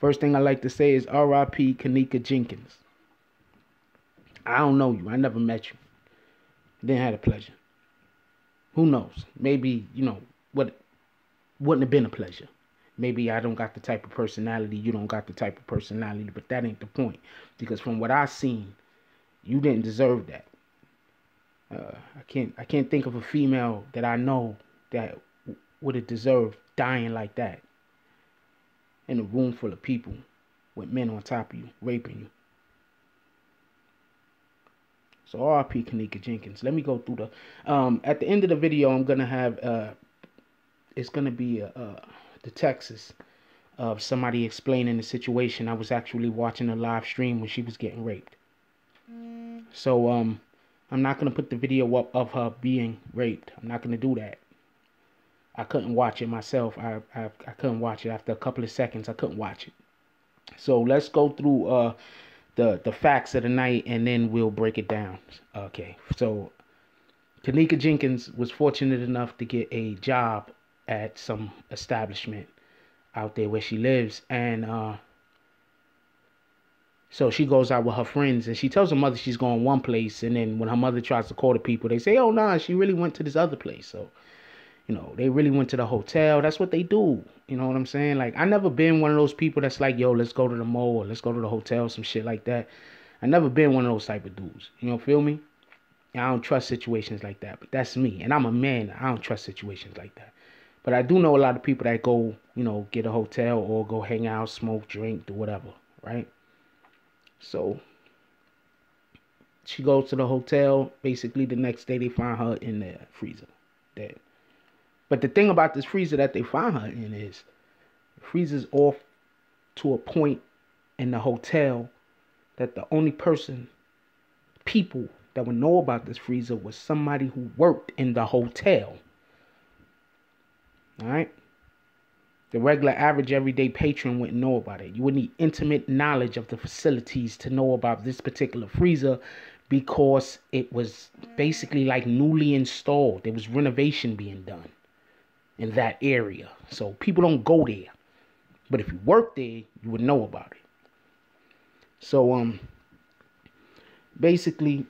First thing I like to say is R.I.P. Kenneka Jenkins. I don't know you. I never met you. Didn't have the pleasure. Who knows? Maybe, what wouldn't have been a pleasure. Maybe I don't got the type of personality. You don't got the type of personality. But that ain't the point. Because from what I seen, you didn't deserve that. I can't think of a female that I know that would have deserved dying like that in a room full of people with men on top of you, raping you. So R.I.P. Kenneka Jenkins. Let me go through the at the end of the video, I'm gonna have it's gonna be the Texas of somebody explaining the situation. I was actually watching a live stream when she was getting raped. So I'm not gonna put the video up of her being raped. I'm not gonna do that. I couldn't watch it myself. I couldn't watch it after a couple of seconds. I couldn't watch it. So let's go through the facts of the night, and then we'll break it down. Okay, so Kenneka Jenkins was fortunate enough to get a job at some establishment out there where she lives, and so she goes out with her friends, and she tells her mother she's going one place, and then when her mother tries to call the people, they say, oh, nah, she really went to this other place. So, they really went to the hotel. That's what they do. You know what I'm saying? Like, I never been one of those people that's like, yo, let's go to the mall, or let's go to the hotel, some shit like that. I never been one of those type of dudes. Feel me? I don't trust situations like that, but that's me. And I'm a man. I don't trust situations like that. But I do know a lot of people that go, get a hotel or go hang out, smoke, drink, do whatever, right? So she goes to the hotel. Basically, the next day they find her in the freezer, dead. But the thing about this freezer that they find her in is the freezer's off to a point in the hotel that the only people that would know about this freezer was somebody who worked in the hotel. All right? The regular, average, everyday patron wouldn't know about it. You would need intimate knowledge of the facilities to know about this particular freezer, because it was basically like newly installed. There was renovation being done in that area. So people don't go there. But if you work there, you would know about it. So basically,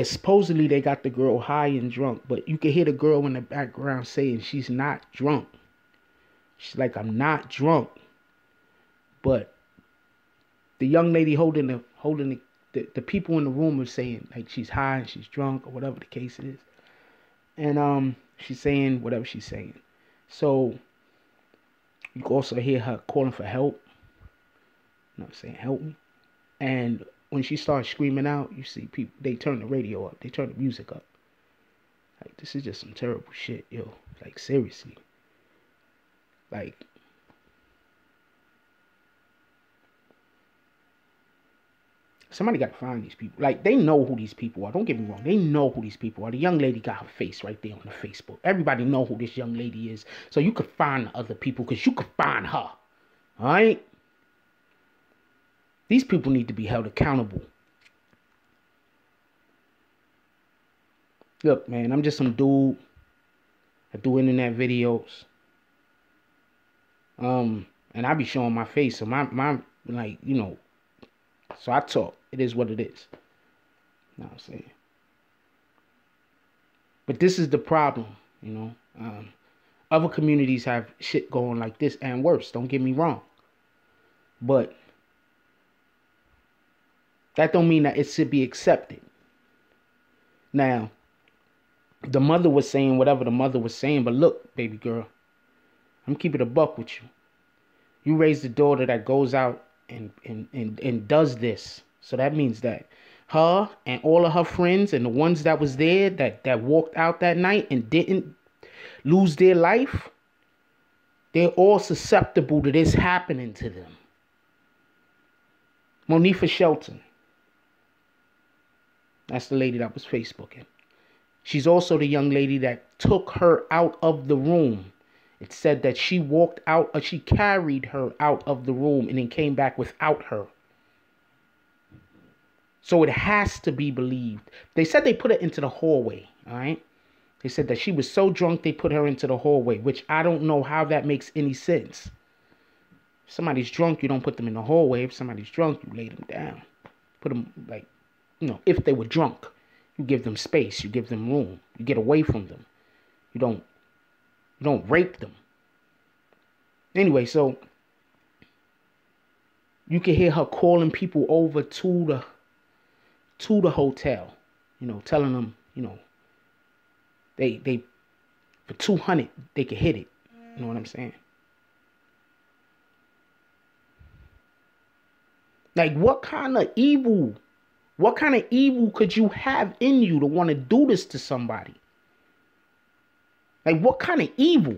supposedly they got the girl high and drunk, but you can hear the girl in the background saying she's not drunk. She's like, I'm not drunk. But the young lady holding the people in the room are saying like she's high and she's drunk, or whatever the case is. And she's saying whatever she's saying. So you can also hear her calling for help. Saying, help me. And when she starts screaming out, you see people, they turn the radio up. They turn the music up. Like, this is just some terrible shit, yo. Like, seriously. Like, somebody got to find these people. Like, they know who these people are. Don't get me wrong. They know who these people are. The young lady got her face right there on the Facebook. Everybody know who this young lady is. So you could find the other people, because you could find her. All right? These people need to be held accountable. Look, man, I'm just some dude. I do internet videos. And I be showing my face. So my like, so I talk. It is what it is. You know what I'm saying? But this is the problem, Other communities have shit going like this and worse. Don't get me wrong. But that don't mean that it should be accepted. Now, the mother was saying whatever the mother was saying, but look, baby girl, I'm keeping a buck with you. You raised a daughter that goes out and does this. So that means that her and all of her friends and the ones that was there that walked out that night and didn't lose their life, they're all susceptible to this happening to them. Monifa Shelton. That's the lady that was Facebooking. She's also the young lady that took her out of the room. It said that she walked out, or she carried her out of the room and then came back without her. So it has to be believed. They said they put her into the hallway, all right? They said that she was so drunk they put her into the hallway, which I don't know how that makes any sense. If somebody's drunk, you don't put them in the hallway. If somebody's drunk, you lay them down. Put them, like, if they were drunk, you give them space. You give them room. You get away from them. You don't rape them. Anyway, so you can hear her calling people over to the hotel, telling them, they for 200 they could hit it. You know what I'm saying? Like, what kind of evil could you have in you to want to do this to somebody? Like, what kind of evil?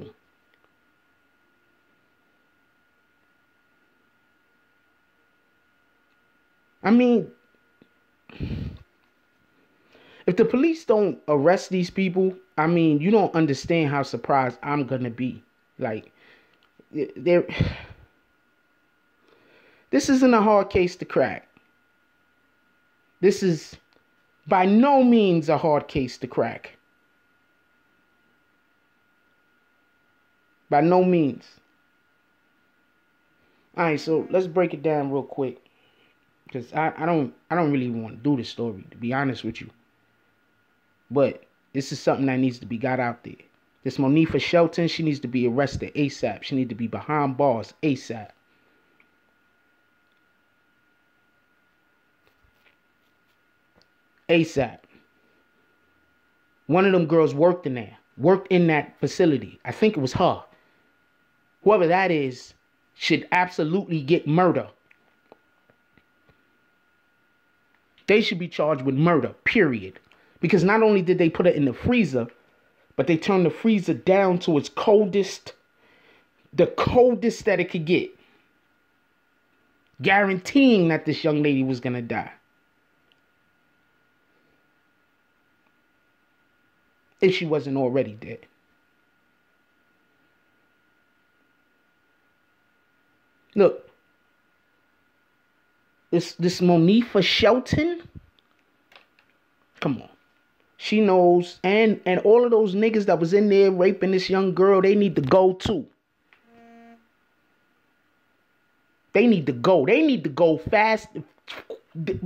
I mean, if the police don't arrest these people, I mean, you don't understand how surprised I'm going to be. Like, this isn't a hard case to crack. This is by no means a hard case to crack. By no means. All right, so let's break it down real quick. Because I don't really want to do this story, to be honest with you. But this is something that needs to be got out there. This Monifa Shelton, she needs to be arrested ASAP. She needs to be behind bars ASAP. ASAP. One of them girls worked in that facility. I think it was her. Whoever that is should absolutely get murder. They should be charged with murder, period. Because not only did they put it in the freezer, but they turned the freezer down to its coldest, the coldest that it could get. Guaranteeing that this young lady was going to die. If she wasn't already dead. Look. This Monifa Shelton. Come on. She knows. And all of those niggas that was in there raping this young girl, they need to go too. They need to go. They need to go fast.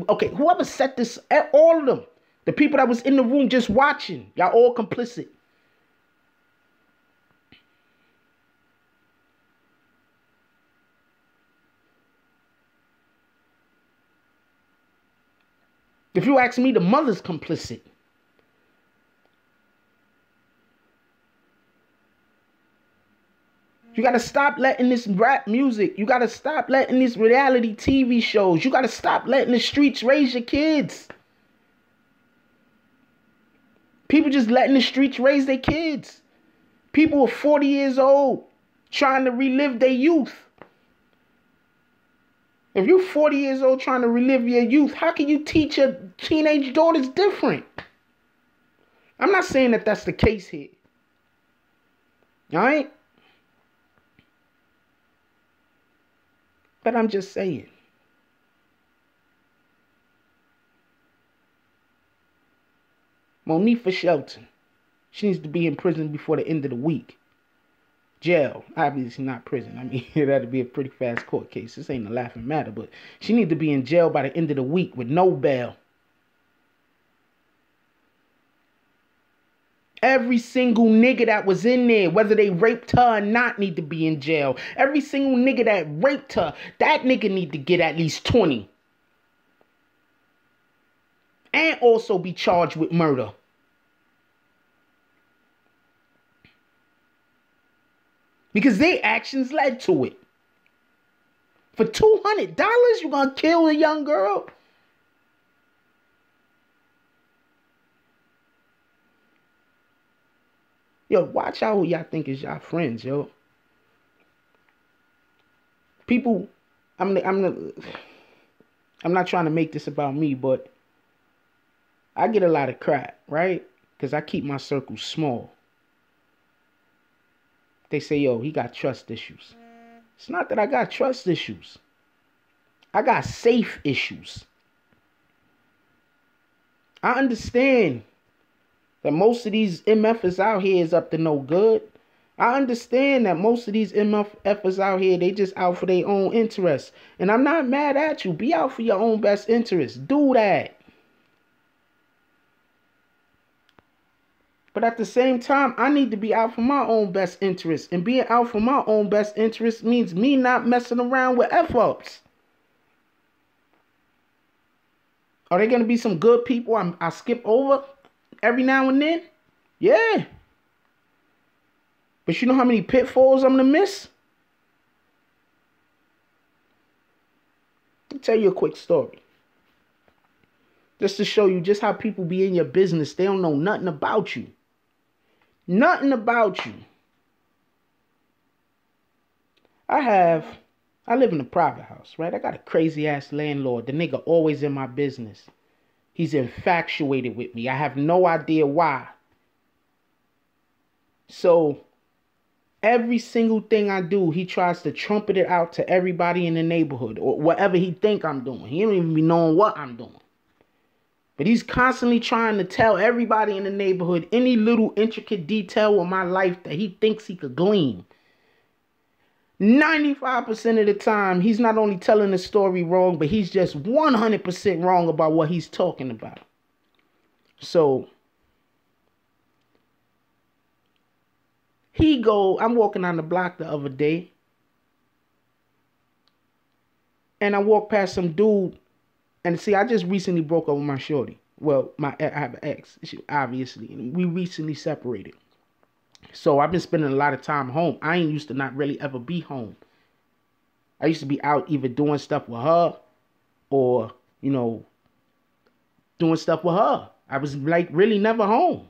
Okay, whoever set this, all of them. The people that was in the room just watching. Y'all all complicit. If you ask me, the mother's complicit. You got to stop letting this rap music. You got to stop letting these reality TV shows. You got to stop letting the streets raise your kids. People just letting the streets raise their kids. People are 40 years old trying to relive their youth. If you're 40 years old trying to relive your youth, how can you teach your teenage daughters different? I'm not saying that that's the case here. All right? But I'm just saying. Monifa Shelton. She needs to be in prison before the end of the week. Jail. Obviously not prison. I mean, that'd be a pretty fast court case. This ain't a laughing matter, but she need to be in jail by the end of the week with no bail. Every single nigga that was in there, whether they raped her or not, need to be in jail. Every single nigga that raped her, that nigga need to get at least 20. And also be charged with murder. Because their actions led to it. For $200, you gonna kill a young girl? Yo, watch out who y'all think is y'all friends, yo. People, I'm not trying to make this about me, but I get a lot of crap, right? Because I keep my circle small. They say, yo, he got trust issues. It's not that I got trust issues. I got safe issues. I understand that most of these MFers out here is up to no good. I understand that most of these MFers out here, they just out for their own interests. And I'm not mad at you. Be out for your own best interest. Do that. But at the same time, I need to be out for my own best interest. And being out for my own best interest means me not messing around with F-ups. Are there going to be some good people I skip over every now and then? Yeah. But you know how many pitfalls I'm going to miss? I'll tell you a quick story. Just to show you just how people be in your business. They don't know nothing about you. Nothing about you. I live in a private house, right? I got a crazy ass landlord. The nigga always in my business. He's infatuated with me. I have no idea why. So every single thing I do, he tries to trumpet it out to everybody in the neighborhood or whatever he think I'm doing. He don't even be knowing what I'm doing. But he's constantly trying to tell everybody in the neighborhood any little intricate detail of my life that he thinks he could glean. 95% of the time, he's not only telling the story wrong, but he's just 100% wrong about what he's talking about. So I'm walking down the block the other day, and I walked past some dude, and see, I just recently broke up with my shorty. Well, I have an ex, obviously. We recently separated. So I've been spending a lot of time home. I ain't used to not really ever be home. I used to be out either doing stuff with her or, doing stuff with her. I was like really never home.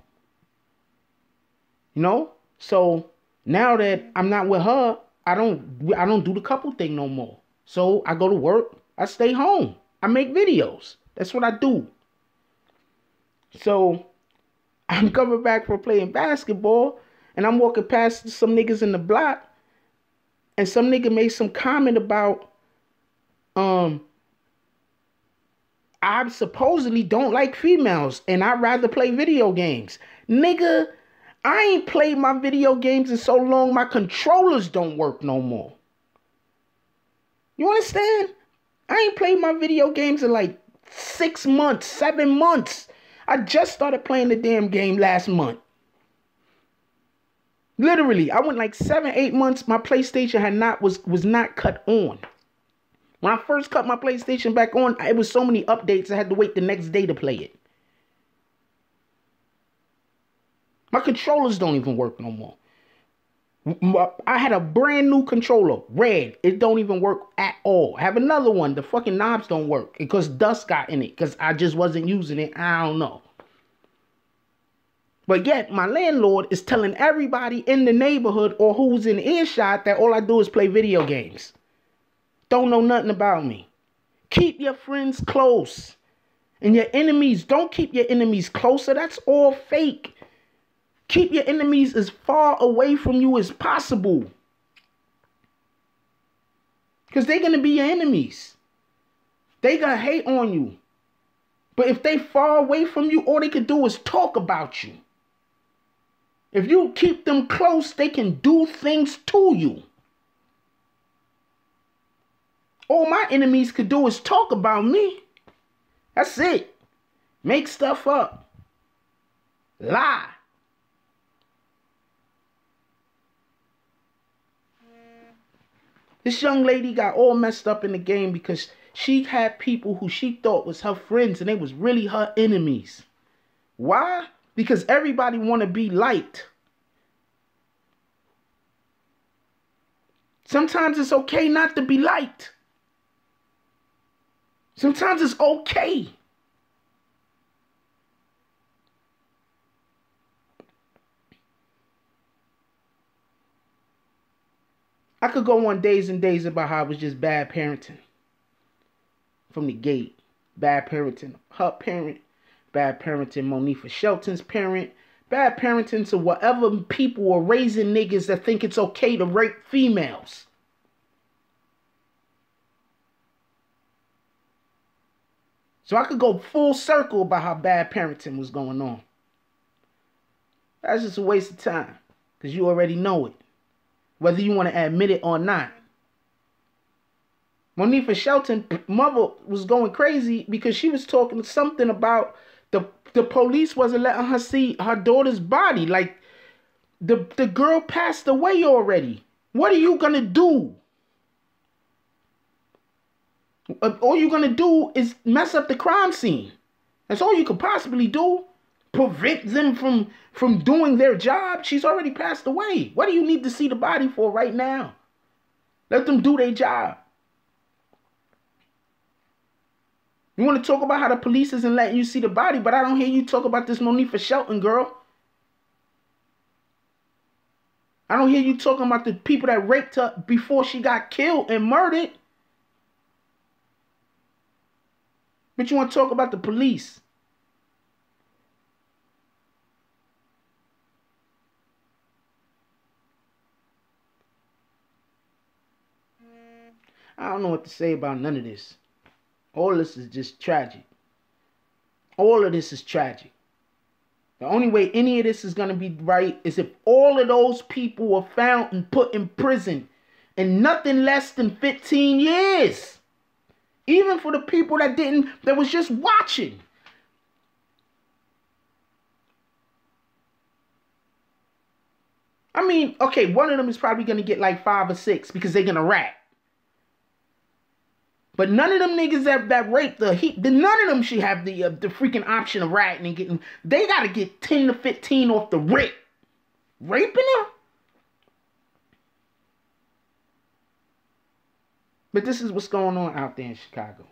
So now that I'm not with her, I don't do the couple thing no more. So I go to work, I stay home. I make videos. That's what I do. So I'm coming back from playing basketball, and I'm walking past some niggas in the block, and some nigga made some comment about, I supposedly don't like females, and I'd rather play video games. Nigga, I ain't played my video games in so long, my controllers don't work no more. You understand? I ain't played my video games in like 6 months, 7 months. I just started playing the damn game last month. Literally, I went like 7, 8 months. My PlayStation was not cut on. When I first cut my PlayStation back on, it was so many updates I had to wait the next day to play it. My controllers don't even work no more. I had a brand new controller, red. It don't even work at all. I have another one. The fucking knobs don't work because dust got in it because I just wasn't using it. I don't know. But yet my landlord is telling everybody in the neighborhood or who's in earshot that all I do is play video games. Don't know nothing about me. Keep your friends close. And your enemies, don't keep your enemies closer. That's all fake. Keep your enemies as far away from you as possible. Because they're going to be your enemies. They're going to hate on you. But if they far away from you, all they can do is talk about you. If you keep them close, they can do things to you. All my enemies could do is talk about me. That's it. Make stuff up. Lie. This young lady got all messed up in the game because she had people who she thought was her friends and they was really her enemies. Why? Because everybody want to be liked. Sometimes it's okay not to be liked. Sometimes it's okay. I could go on days and days about how it was just bad parenting. From the gate. Bad parenting. Her parent. Bad parenting Monifa Shelton's parent. Bad parenting to whatever people are raising niggas that think it's okay to rape females. So I could go full circle about how bad parenting was going on. That's just a waste of time. Because you already know it. Whether you want to admit it or not. Monifa Shelton mother was going crazy because she was talking something about the police wasn't letting her see her daughter's body. Like, the girl passed away already. What are you going to do? All you're going to do is mess up the crime scene. That's all you could possibly do. Prevent them from doing their job. She's already passed away. What do you need to see the body for right now? Let them do their job. You want to talk about how the police isn't letting you see the body, but I don't hear you talk about this Monifa Shelton girl. I don't hear you talking about the people that raped her before she got killed and murdered. But you want to talk about the police. I don't know what to say about none of this. All of this is just tragic. All of this is tragic. The only way any of this is going to be right is if all of those people were found and put in prison in nothing less than 15 years. Even for the people that was just watching. I mean, okay, one of them is probably going to get like 5 or 6 because they're going to rat. But none of them niggas that raped none of them should have the freaking option of ratting and getting. They got to get 10 to 15 off the rip. Raping her? But this is what's going on out there in Chicago.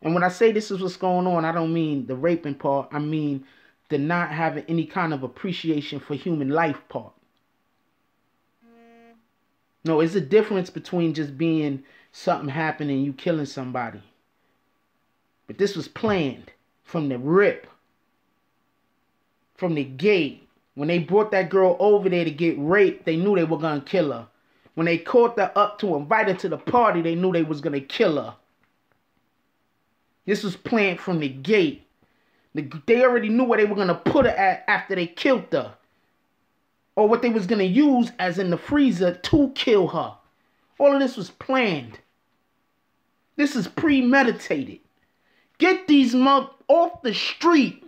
And when I say this is what's going on, I don't mean the raping part. I mean the not having any kind of appreciation for human life part. No, it's a difference between just being something happening, you killing somebody. But this was planned from the rip. From the gate. When they brought that girl over there to get raped, they knew they were going to kill her. When they called her up to invite her to the party, they knew they was going to kill her. This was planned from the gate. They already knew where they were going to put her at after they killed her. Or what they was going to use as in the freezer to kill her. All of this was planned. This is premeditated. Get these mother off the street.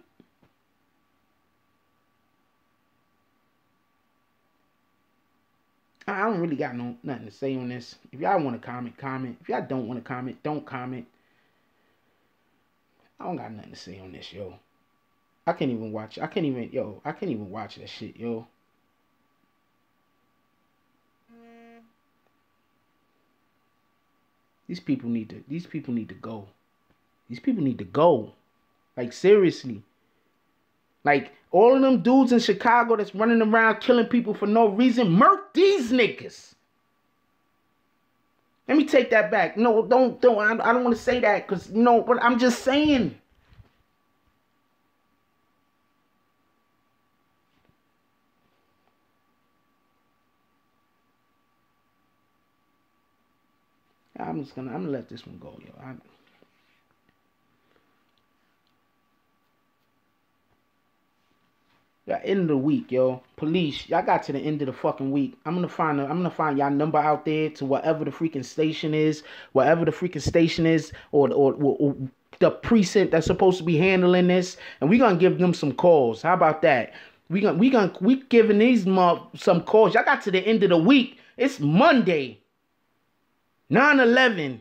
I don't really got nothing to say on this. If y'all want to comment, comment. If y'all don't want to comment, don't comment. I don't got nothing to say on this, yo. I can't even watch that shit, yo. These people need to go. These people need to go. Like, seriously. Like, all of them dudes in Chicago that's running around killing people for no reason, murk these niggas. Let me take that back. No, don't. I don't want to say that because, but I'm just saying. I'm gonna let this one go, yo. End of the week, yo. Police, y'all got to the end of the fucking week. I'm gonna find y'all number out there to whatever the freaking station is, or the precinct that's supposed to be handling this, and we gonna give them some calls. How about that? We giving these some calls. Y'all got to the end of the week. It's Monday. 9/11.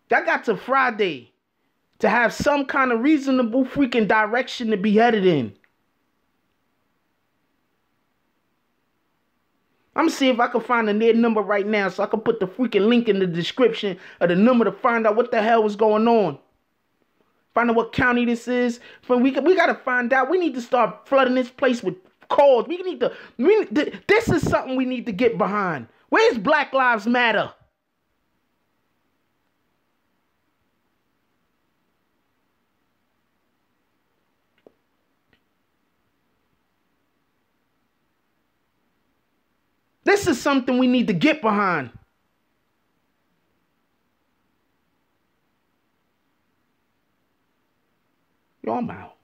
That got to Friday to have some kind of reasonable freaking direction to be headed in. I'm gonna see if I can find their number right now so I can put the freaking link in the description of the number to find out what the hell is going on. Find out what county this is. We gotta find out. We need to start flooding this place with calls. This is something we need to get behind. Where's Black Lives Matter? This is something we need to get behind. Yo, I'm out.